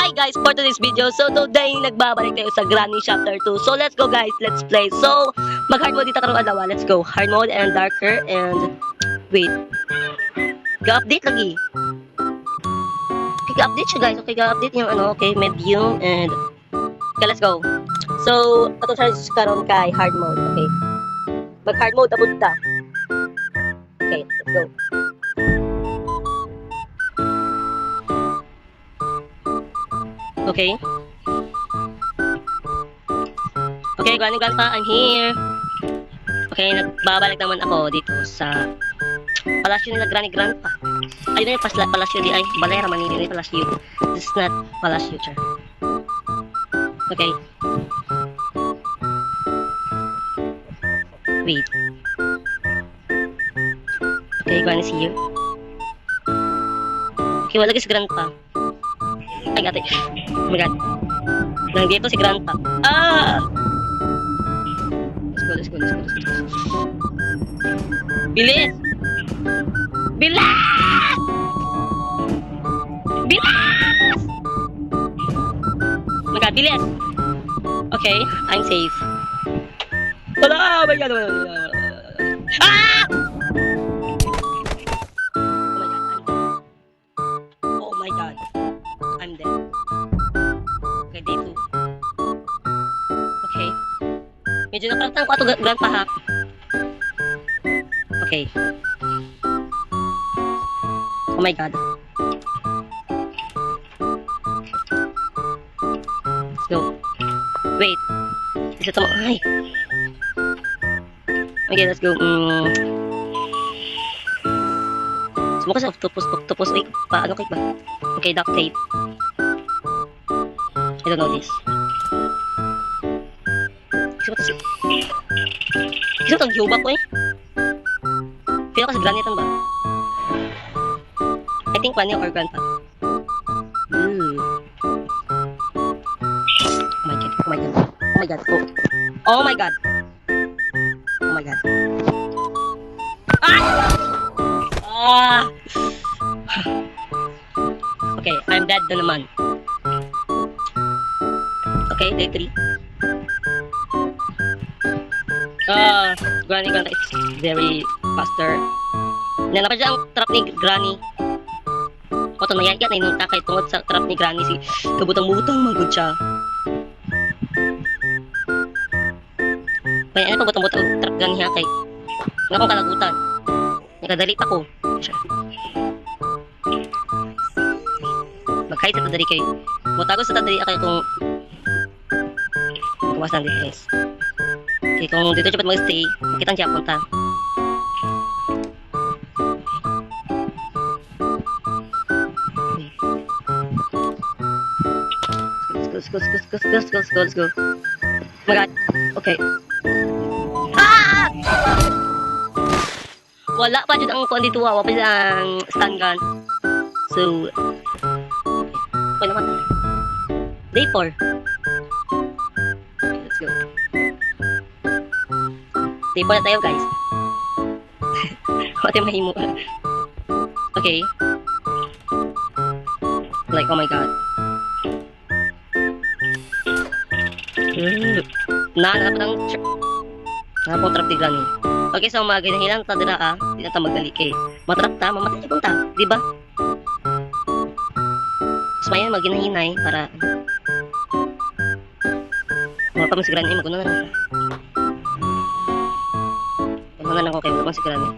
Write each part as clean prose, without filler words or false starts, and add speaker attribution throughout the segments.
Speaker 1: Hi guys, for today's video, so today nagbabalik tayo sa Granny Chapter 2. So let's go guys, let's play. So, mag-hard mode dito karong adlaw. Let's go. Hard mode and darker and... Wait. Ga-update lagi. Okay, ga-update siya guys. Okay, ga-update yung ano, okay, medium and... Okay, let's go. So, ato siya karon kay hard mode, okay. Mag-hard mode, abot ta. Okay, let's go. Okay. Okay, Granny Grandpa, I'm here. Okay, nagbabalik naman ako dito sa palasyo nila Granny Grandpa. Ayun na yung palasyo di ay Balera Manila yung palasyo. This is not palasyo, sir. Okay. Wait. Okay, Granny's here. Okay, wala si Grandpa. I got it. Oh my god. Nandito si Grandpa. Ah! Let's go. Bilis! Bilis! Bilis! Oh my god, bilis! Okay, I'm safe. Wala! Oh my god! Ah! Oh my god. I'm dead. Okay, day 2. Okay. Medyo nakalatan ko ato Grandpa ha. Okay. Oh my god. Let's go. Wait. Isa tama. Ay. Okay, let's go. Sumuka sa octopus. Ay, paano kayo ba? Okay, duct tape. I don't know this. Kasi ito, hiuba ko eh. Feel ko sa granitan ba? I think Granny or Grandpa. Ooh. Oh my god. Ah! Okay, I'm dead na naman. Okay, day 3. Granny Grandpa is very faster. Nalapad siya ang trap ni Granny. O ito, mayayat na inong takay tungod sa trap ni Granny. Si kabutang-butang magod siya. Kaya ano pabutang-butang trap Granny ha kay nga akong kalagutan. Nakadalit ako. Magkahit sa tadari kayo. Mutago sa tadari ako kung kawasan dito guys. Okay, kung dito dapat mag-stay, makitang siya punta. Let's go. Oh my god. Okay. Ah! Wala pa dyan ang kuwan dito. Wala pa dyan ang stun gun. So, okay naman. Day 4. Let's go. Day 4 na tayo guys. Pati mahimo. Okay. Like, oh my god. Napang trap ni Granny. Okay, so mga ginahilang ta dira di na ta magdali kay matrap ta, mamatay kung ta, di ba? Mas mayan maginahinay para pa si Granny maguna na lang. Maguna lang ko kay wala si Granny.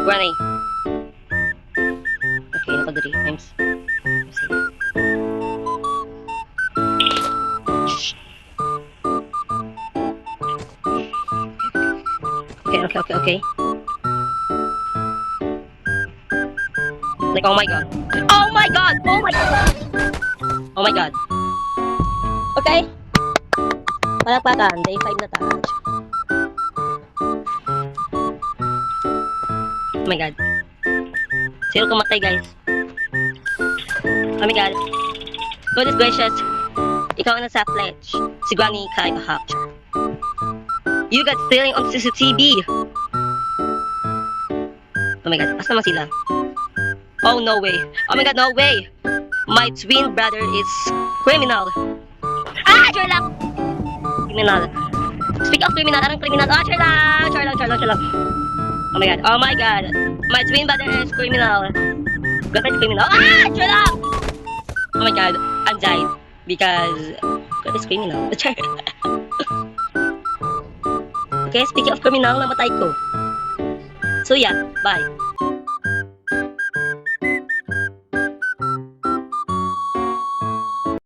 Speaker 1: Granny. Okay, nakadiri. Times. Okay. Like, oh my god. Okay. Palakpakan. Day 5 na ta. Oh my god. Zero kumatay guys. Oh my god. Goodness gracious. Ikaw ang nasa pledge. Si Granny kay kahap. You got stealing on CCTV. Oh my god, asa naman sila? Oh, no way. Oh my god, no way. My twin brother is criminal. Ah, sure lang. Criminal. Speak of criminal, anong criminal? Ah, sure lang. Oh my god, oh my god. My twin brother is criminal. God is criminal. Ah, sure lang. Oh my god, I'm died. Because God is criminal. Okay, speaking of criminal, namatay ko. So yeah, bye.